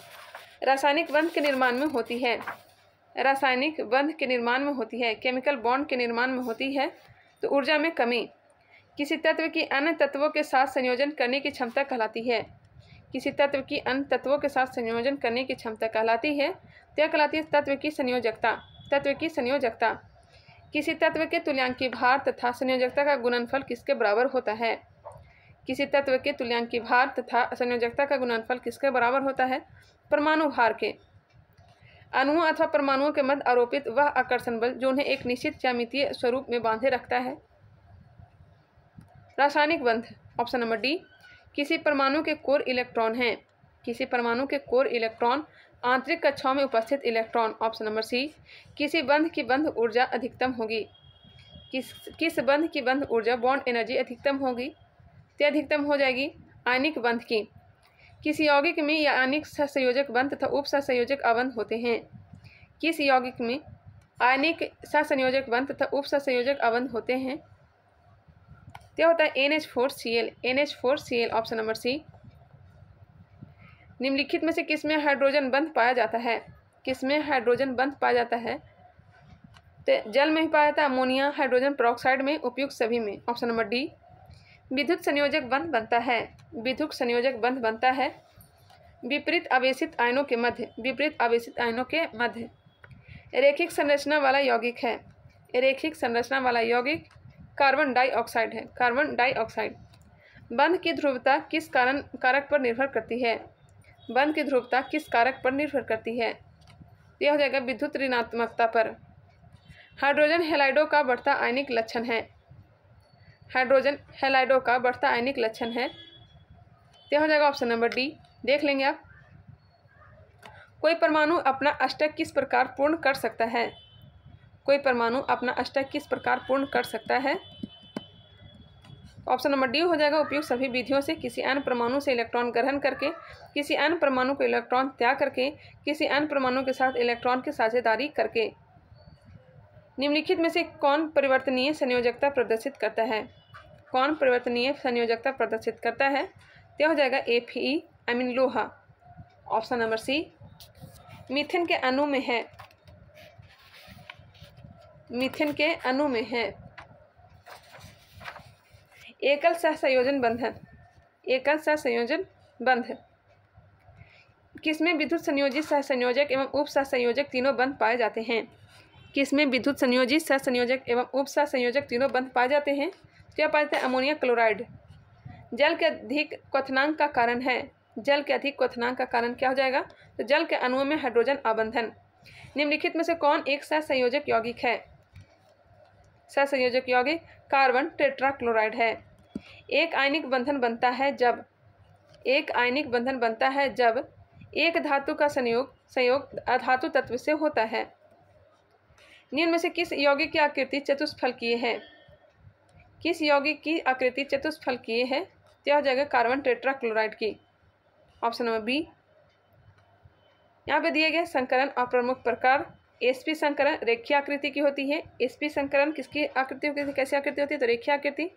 रासायनिक बंध के निर्माण में होती है। रासायनिक बंध के निर्माण में होती है। केमिकल बॉन्ड के निर्माण में होती है। तो ऊर्जा में कमी किसी तत्व की अन्य तत्वों के साथ संयोजन करने की क्षमता कहलाती है। किसी तत्व की अन्य तत्वों के साथ संयोजन करने की क्षमता कहलाती है। तो यह कहलाती है तत्व की संयोजकता। तत्व की संयोजकता। किसी तत्व के तुल्यांकी भार तथा संयोजकता का गुणनफल किसके बराबर होता है? किसी तत्व के तुल्यांकी भार तथा संयोजकता का गुणनफल किसके बराबर होता है? परमाणु भार के। अणुओं अथवा परमाणुओं के मध्य आरोपित वह आकर्षण बल जो उन्हें एक निश्चित ज्यामितीय स्वरूप में बांधे रखता है। रासायनिक बंध ऑप्शन नंबर डी, किसी परमाणु के कोर इलेक्ट्रॉन हैं। किसी परमाणु के कोर इलेक्ट्रॉन आंतरिक कक्षाओं में उपस्थित इलेक्ट्रॉन। ऑप्शन नंबर सी, किसी बंध की बंध ऊर्जा अधिकतम होगी। किस बंध की बंध ऊर्जा बॉन्ड एनर्जी अधिकतम होगी? तो अधिकतम हो जाएगी आयनिक बंध की। किस यौगिक में या आयनिक सहसंयोजक बंध तथा उप सहसंयोजक अबंध होते हैं? किस यौगिक में आयनिक सहसंयोजक बंध तथा उप सहसंयोजक अबंध होते हैं? तो होता है NH4Cl। NH4Cl option number C. निम्नलिखित में से किसमें हाइड्रोजन बंध पाया जाता है? किसमें हाइड्रोजन बंध पाया जाता है? तो जल में ही पाया जाता है। अमोनिया, हाइड्रोजन पेरोक्साइड में, उपयुक्त सभी में। Option number D. विद्युत संयोजक बंध बनता है। विद्युत संयोजक बंध बनता है विपरीत आवेशित आयनों के मध्य। विपरीत आवेशित आयनों के मध्य। रैखिक संरचना वाला यौगिक है। रैखिक संरचना वाला यौगिक कार्बन डाइऑक्साइड है। Carbon dioxide. बंध की ध्रुवता किस कारक पर निर्भर करती है? बंध की ध्रुवता किस कारक पर निर्भर करती है? तो यह हो जाएगा विद्युत ऋणात्मकता पर। हाइड्रोजन हैलाइडों का बढ़ता आयनिक लक्षण है। हाइड्रोजन हैलाइडों का बढ़ता आयनिक लक्षण है, तो यह हो जाएगा ऑप्शन नंबर डी। देख लेंगे आप। कोई परमाणु अपना अष्टक किस प्रकार पूर्ण कर सकता है? कोई परमाणु अपना अष्टक किस प्रकार पूर्ण कर सकता है? ऑप्शन नंबर डी हो जाएगा उपयुक्त सभी विधियों से किसी अन्य परमाणु से इलेक्ट्रॉन ग्रहण करके, किसी अन्य परमाणु को इलेक्ट्रॉन त्याग करके, किसी अन्य परमाणु के साथ इलेक्ट्रॉन की साझेदारी करके। निम्नलिखित में से कौन परिवर्तनीय संयोजकता प्रदर्शित करता है? कौन परिवर्तनीय संयोजकता प्रदर्शित करता है? तो हो जाएगा Fe अमीन लोहा। ऑप्शन नंबर सी। मीथेन के अणु में है। मीथेन के अणु में है एकल सहसंयोजन बंधन। एकल सहसंयोजन बंध किसमें विद्युत संयोजित सहसंयोजक एवं उप सहसंयोजक तीनों बंध पाए जाते हैं? किसमें विद्युत संयोजित सहसंयोजक एवं उप सहसंयोजक तीनों बंध पाए जाते हैं? तो यह पाए जाते हैं अमोनिया क्लोराइड। जल के अधिक क्वथनांक का कारण है। जल के अधिक क्वथनांक का कारण क्या हो जाएगा? तो जल के अणुओं में हाइड्रोजन आबंधन। निम्नलिखित में से कौन एक सहसंयोजक यौगिक है? सहसंयोजक यौगिक कार्बन टेट्राक्लोराइड है। एक आयनिक बंधन बनता है जब एक धातु का संयोग अधातु तत्व से होता है। निम्न में से किस यौगिक की आकृति चतुष्फलकीय है? किस यौगिक की आकृति चतुष्फलकीय है? तो हो जाएगा कार्बन टेट्राक्लोराइड की। Option number B. यहाँ पे दिए गए संकरण और प्रमुख प्रकार। sp संकरण रेखीय आकृति की होती है। sp संकरण किसकी आकृति होती है? कैसी आकृति होती है? तो रेखीय आकृति।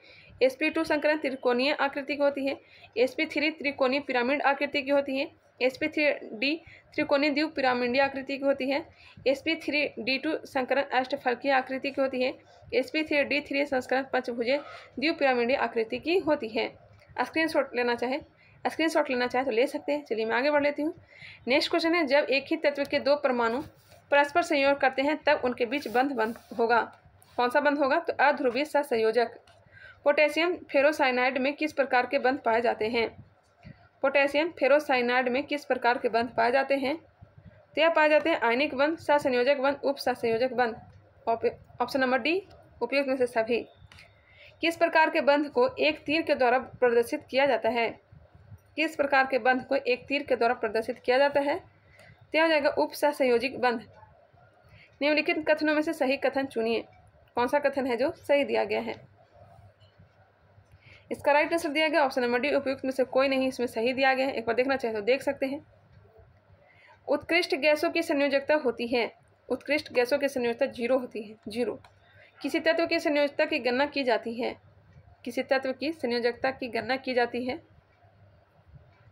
sp2 संकरण त्रिकोणीय आकृति की होती है। sp3 त्रिकोणीय पिरामिड आकृति की होती है। sp3d त्रिकोणीय द्वीप पिरामिडीय आकृति की होती है। sp3d2 संकरण अष्टफलकीय आकृति की होती है। sp3d3 संस्करण पंचभुजीय द्वीप पिरामिडीय आकृति की होती है। स्क्रीनशॉट लेना चाहे तो ले सकते हैं। चलिए मैं आगे बढ़ लेती हूँ। नेक्स्ट क्वेश्चन है, जब एक ही तत्व के दो परमाणु परस्पर संयोग करते हैं तब उनके बीच बंध होगा। कौन सा बंध होगा? तो अध्रुवीय सहसंयोजक। पोटेशियम फेरोसाइनाइड में किस प्रकार के बंध पाए जाते हैं? पोटेशियम फेरोसाइनाइड में किस प्रकार के बंध पाए जाते हैं? तो यह पाए जाते हैं आयनिक बंध, सहसंयोजक बंध, उप सहसंयोजक बंध। ऑप्शन नंबर डी उपयुक्त में से सभी। किस प्रकार के बंध को एक तीर के द्वारा प्रदर्शित किया जाता है? किस प्रकार के बंध को एक तीर के द्वारा प्रदर्शित किया जाता है? तो हो जाएगा उप सहसंयोजक बंध। निम्नलिखित कथनों में से सही कथन चुनिए। कौन सा कथन है जो सही दिया गया है? इसका राइट आंसर दिया गया ऑप्शन नंबर डी। उपयुक्त में से कोई नहीं इसमें सही दिया गया है। एक बार देखना चाहे तो देख सकते हैं। उत्कृष्ट गैसों की संयोजकता होती है। उत्कृष्ट गैसों की संयोजकता 0 होती है। 0। किसी तत्व की संयोजकता की गणना की जाती है। किसी तत्व की संयोजकता की गणना की जाती है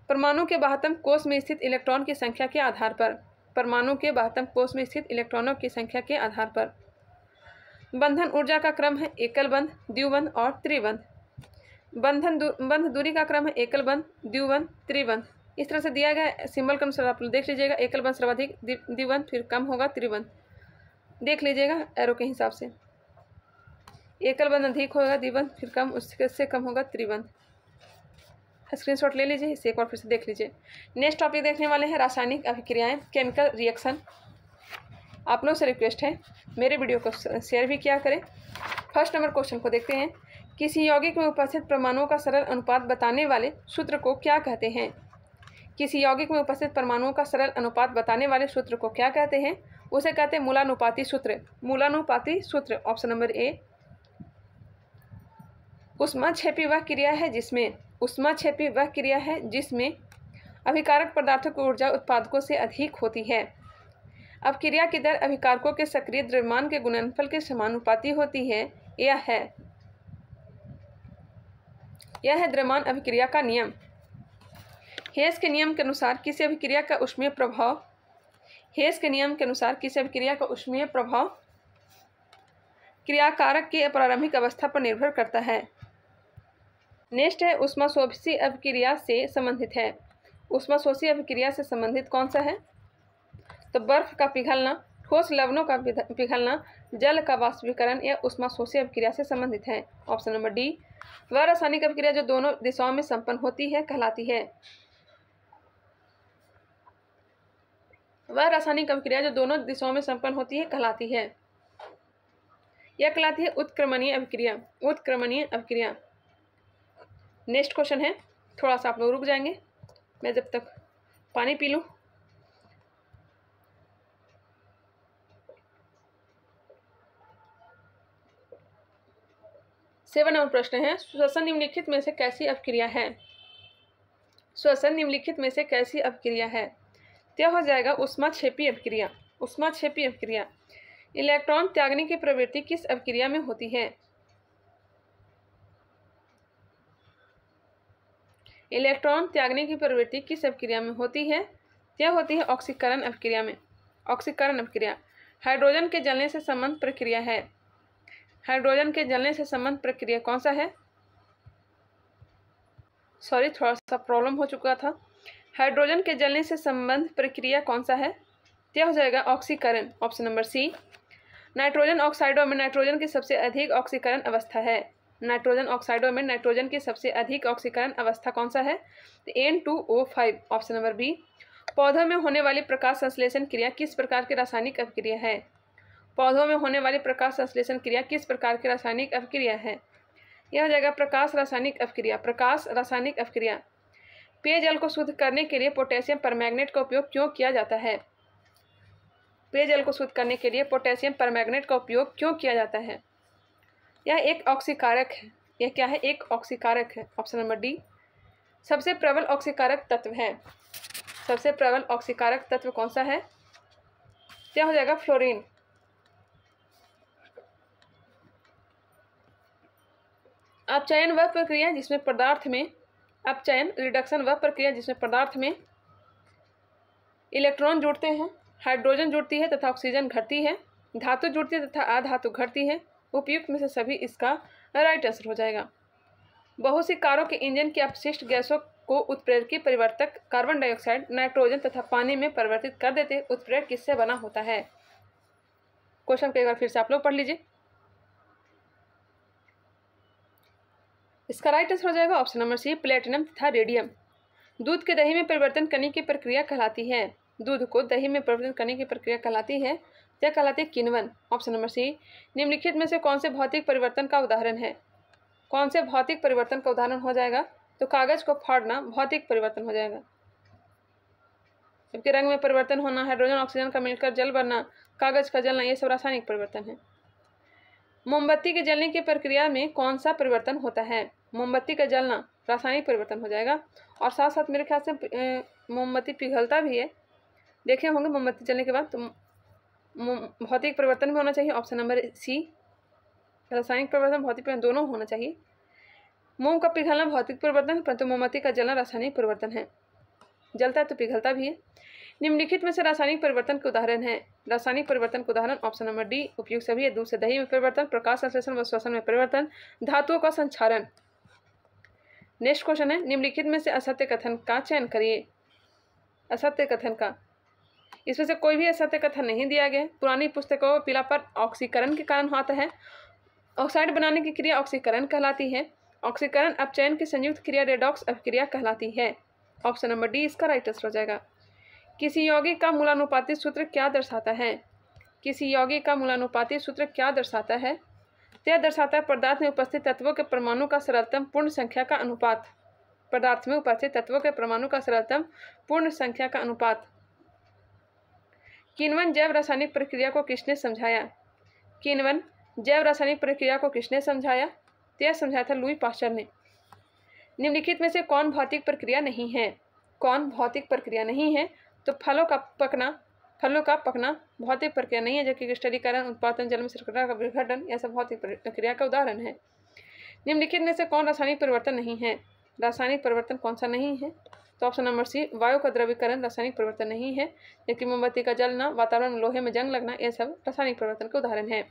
परमाणु के बाह्यतम कोष में स्थित इलेक्ट्रॉन की संख्या के आधार पर। परमाणु के बाह्यतम कोष में स्थित इलेक्ट्रॉनों की संख्या के आधार पर। बंधन ऊर्जा का क्रम है एकल बंध, द्विबंध और त्रिबंध। बंध दूरी का क्रम है एकल बंध, द्विबंध, त्रिबंध। इस तरह से दिया गया सिंबल के अनुसार आप लोग देख लीजिएगा। एकल बंध सर्वाधिक, द्विबंध फिर कम होगा, त्रिबंध देख लीजिएगा एरो के हिसाब से। एकल बंध अधिक होगा, द्विबंध फिर कम, उससे कम होगा त्रिबंध। स्क्रीनशॉट ले लीजिए, इसे एक बार फिर से देख लीजिए। नेक्स्ट टॉपिक देखने वाले हैं रासायनिक अभिक्रियाएं, केमिकल रिएक्शन। आप लोग से रिक्वेस्ट है मेरे वीडियो को शेयर भी किया करें। फर्स्ट नंबर क्वेश्चन को देखते हैं। किसी यौगिक में उपस्थित परमाणुओं का सरल अनुपात बताने वाले सूत्र को क्या कहते हैं? किसी यौगिक में उपस्थित परमाणुओं का सरल अनुपात बताने वाले सूत्र को क्या कहते हैं? उसे कहते हैं मूलानुपाती सूत्र। मूलानुपाती सूत्र ऑप्शन नंबर ए। ऊष्माक्षेपी वह क्रिया है जिसमें अभिकारक पदार्थों की ऊर्जा उत्पादकों से अधिक होती है। अब क्रिया की दर अभिकारकों के सक्रिय द्रव्यमान के गुणनफल के समानुपाती होती है। यह है द्रव्यमान अभिक्रिया का नियम। हेस के नियम के अनुसार किसी अभिक्रिया का ऊष्मीय प्रभाव क्रियाकारक की प्रारंभिक अवस्था पर निर्भर करता है। नेक्स्ट है ऊष्माशोषी अभिक्रिया से संबंधित है। ऊष्माशोषी अभिक्रिया से संबंधित कौन सा है? तो बर्फ का पिघलना, ठोस लवणों का पिघलना, जल का वाष्पीकरण या ऊष्माशोषी अभिक्रिया से संबंधित है। Option number D. वह रासायनिक अभिक्रिया जो दोनों दिशाओं में संपन्न होती है कहलाती है। वह रासायनिक अभिक्रिया जो दोनों दिशाओं में संपन्न होती है कहलाती है। यह कहलाती है उत्क्रमणीय अभिक्रिया। उत्क्रमणीय अभिक्रिया। नेक्स्ट क्वेश्चन है, थोड़ा सा आप लोग रुक जाएंगे, मैं जब तक पानी पी लूँ। सेवन नंबर प्रश्न है, श्वसन निम्नलिखित में से कैसी अभिक्रिया है? श्वसन निम्नलिखित में से कैसी अभिक्रिया है? यह हो जाएगा ऊष्माक्षेपी अभिक्रिया। ऊष्माक्षेपी अभिक्रिया। इलेक्ट्रॉन त्यागने की प्रवृत्ति किस अभिक्रिया में होती है? इलेक्ट्रॉन त्यागने की प्रवृत्ति किस अभिक्रिया में होती है? यह होती है ऑक्सीकरण अभिक्रिया में। ऑक्सीकरण अभिक्रिया। हाइड्रोजन के जलने से संबंध प्रक्रिया है। हाइड्रोजन के जलने से संबंध प्रक्रिया कौन सा है? सॉरी, थोड़ा सा प्रॉब्लम हो चुका था। हाइड्रोजन के जलने से संबंध प्रक्रिया कौन सा है? यह हो जाएगा ऑक्सीकरण। Option number C. नाइट्रोजन ऑक्साइडों में नाइट्रोजन की सबसे अधिक ऑक्सीकरण अवस्था है। नाइट्रोजन ऑक्साइडों में नाइट्रोजन की सबसे अधिक ऑक्सीकरण अवस्था कौन सा है? N2O5। Option number B. पौधों में होने वाली प्रकाश संश्लेषण क्रिया किस प्रकार की रासायनिक अभिक्रिया है? पौधों में होने वाली प्रकाश संश्लेषण क्रिया किस प्रकार की रासायनिक अभिक्रिया है? यह हो जाएगा प्रकाश रासायनिक अभिक्रिया। प्रकाश रासायनिक अभिक्रिया। पेयजल को शुद्ध करने के लिए पोटेशियम परमैंगनेट का उपयोग क्यों किया जाता है? पेयजल को शुद्ध करने के लिए पोटेशियम परमैंगनेट का उपयोग क्यों किया जाता है? यह एक ऑक्सीकारक है। यह क्या है? एक ऑक्सीकारक है। Option number D. सबसे प्रबल ऑक्सीकारक तत्व है। सबसे प्रबल ऑक्सीकारक तत्व कौन सा है? क्या हो जाएगा? फ्लोरीन। अपचयन वह प्रक्रिया जिसमें पदार्थ में अपचयन रिडक्शन वह प्रक्रिया जिसमें पदार्थ में इलेक्ट्रॉन जुड़ते हैं, हाइड्रोजन जुड़ती है तथा ऑक्सीजन घटती है, धातु जुड़ती है तथा अधातु घटती है। उपयुक्त में से सभी इसका राइट आंसर हो जाएगा। बहुत सी कारों के इंजन की अपशिष्ट गैसों को उत्प्रेरकी परिवर्तक कार्बन डाइऑक्साइड, नाइट्रोजन तथा पानी में परिवर्तित कर देते। उत्प्रेरक किससे बना होता है? क्वेश्चन को एक बार फिर से आप लोग पढ़ लीजिए। इसका राइट आंसर हो जाएगा ऑप्शन नंबर सी, प्लेटिनम तथा रेडियम। दूध के दही में परिवर्तन करने की प्रक्रिया कहलाती है। दूध को दही में परिवर्तन करने की प्रक्रिया कहलाती है। क्या कहलाती है? किण्वन। Option number C. निम्नलिखित में से कौन से भौतिक परिवर्तन का उदाहरण है? कौन से भौतिक परिवर्तन का उदाहरण हो जाएगा? तो कागज को फाड़ना भौतिक परिवर्तन हो जाएगा। जबकि रंग में परिवर्तन होना, हाइड्रोजन ऑक्सीजन का मिलकर जल बनना, कागज का जलना, ये सब रासायनिक परिवर्तन है। मोमबत्ती के जलने की प्रक्रिया में कौन सा परिवर्तन होता है? मोमबत्ती का जलना रासायनिक परिवर्तन हो जाएगा। और साथ साथ मेरे ख्याल से मोमबत्ती पिघलता भी है, देखे होंगे मोमबत्ती जलने के बाद। तो भौतिक परिवर्तन भी होना चाहिए। Option number C. रासायनिक परिवर्तन भौतिक परिवर्तन दोनों होना चाहिए। मोम का पिघलना भौतिक परिवर्तन है, परंतु मोमबत्ती का जलना रासायनिक परिवर्तन है। जलता है तो पिघलता भी है। निम्नलिखित में से रासायनिक परिवर्तन के उदाहरण है। रासायनिक परिवर्तन के उदाहरण ऑप्शन नंबर डी उपयुक्त सभी है। दूध से दही में परिवर्तन, प्रकाश संश्लेषण व श्वसन में परिवर्तन, धातुओं का संक्षारण। नेक्स्ट क्वेश्चन है, निम्नलिखित में से असत्य कथन का चयन करिए। असत्य कथन का, इसमें से कोई भी असत्य कथन नहीं दिया गया। पुरानी पुस्तकों में पीलापन ऑक्सीकरण के कारण होता है। ऑक्साइड बनाने की क्रिया ऑक्सीकरण कहलाती है। ऑक्सीकरण अपचयन की संयुक्त क्रिया रेडॉक्स अभिक्रिया कहलाती है। ऑप्शन नंबर डी इसका राइट आंसर हो जाएगा। किसी यौगिक का मूलानुपाती सूत्र क्या दर्शाता है? किसी यौगिक का मूलानुपाती सूत्र क्या दर्शाता है? यह दर्शाता है पदार्थ में उपस्थित तत्वों के परमाणु का सरलतम पूर्ण संख्या का अनुपात। पदार्थ में उपस्थित तत्वों के परमाणु का सरलतम पूर्ण संख्या का अनुपात। किण्वन जैव रासायनिक प्रक्रिया को किसने समझाया? किण्वन जैव रासायनिक प्रक्रिया को किसने समझाया? यह समझाया था लुई पास्चर ने। निम्नलिखित में से कौन भौतिक प्रक्रिया नहीं है? कौन भौतिक प्रक्रिया नहीं है? तो फलों का पकना भौतिक प्रक्रिया नहीं है, जबकि क्रिस्टलीकरण, उत्पादन, जल में शर्करा का विघटन, यह सब भौतिक प्रक्रिया का उदाहरण है। निम्नलिखित में से कौन रासायनिक परिवर्तन नहीं है? रासायनिक परिवर्तन कौन सा नहीं है? तो ऑप्शन नंबर सी, वायु का द्रवीकरण रासायनिक परिवर्तन नहीं है, जबकि मोमबत्ती का जलना, वातावरण में लोहे में जंग लगना, यह सब रासायनिक परिवर्तन के उदाहरण है।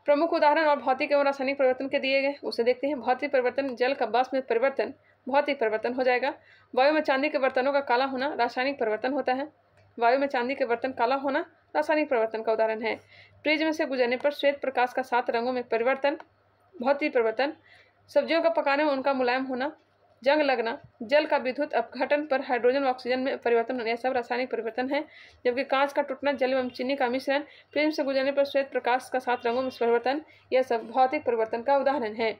प्रमुख उदाहरण और भौतिक एवं रासायनिक परिवर्तन के दिए गए, उसे देखते हैं। भौतिक परिवर्तन, जल का वाष्प में परिवर्तन भौतिक परिवर्तन हो जाएगा। वायु में चांदी के बर्तनों का काला होना रासायनिक परिवर्तन होता है। वायु में चांदी के बर्तन काला होना रासायनिक परिवर्तन का उदाहरण है। प्रिज्म से गुजरने पर श्वेत प्रकाश का 7 रंगों में परिवर्तन भौतिक परिवर्तन। सब्जियों का पकाने में उनका मुलायम होना जंग लगना, जल का विद्युत अपघटन पर हाइड्रोजन व ऑक्सीजन में परिवर्तन, यह सब रासायनिक परिवर्तन है। जबकि कांच का टूटना, जल एवं चीनी का मिश्रण, प्रिज्म से गुजरने पर श्वेत प्रकाश का 7 रंगों में परिवर्तन, यह सब भौतिक परिवर्तन का उदाहरण है।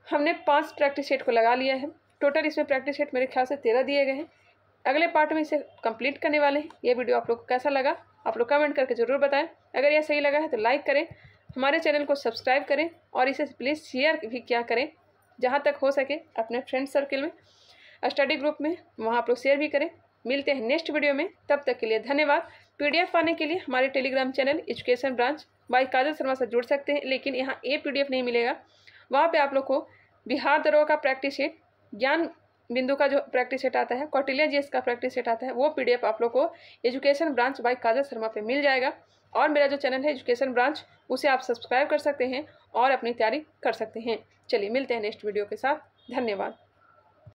हमने 5 प्रैक्टिस सेट को लगा लिया है। टोटल इसमें प्रैक्टिस सेट मेरे ख्याल से 13 दिए गए हैं। अगले पार्ट में इसे कंप्लीट करने वाले हैं। ये वीडियो आप लोग को कैसा लगा आप लोग कमेंट करके ज़रूर बताएं। अगर यह सही लगा है तो लाइक करें, हमारे चैनल को सब्सक्राइब करें और इसे प्लीज़ शेयर भी क्या करें जहाँ तक हो सके अपने फ्रेंड सर्किल में, स्टडी ग्रुप में, वहाँ आप लोग शेयर भी करें। मिलते हैं नेक्स्ट वीडियो में, तब तक के लिए धन्यवाद। PDF पाने के लिए हमारे Telegram channel education branch by Kajal Sharma से जुड़ सकते हैं, लेकिन यहाँ PDF नहीं मिलेगा। वहाँ पे आप लोग को बिहार दरोगा का प्रैक्टिस सेट, ज्ञान बिंदु का जो प्रैक्टिस सेट आता है, कौटिल्य GS का प्रैक्टिस सेट आता है, वो PDF आप लोग को education branch by Kajal Sharma पे मिल जाएगा। और मेरा जो चैनल है एजुकेशन ब्रांच, उसे आप सब्सक्राइब कर सकते हैं और अपनी तैयारी कर सकते हैं। चलिए मिलते हैं नेक्स्ट वीडियो के साथ। धन्यवाद।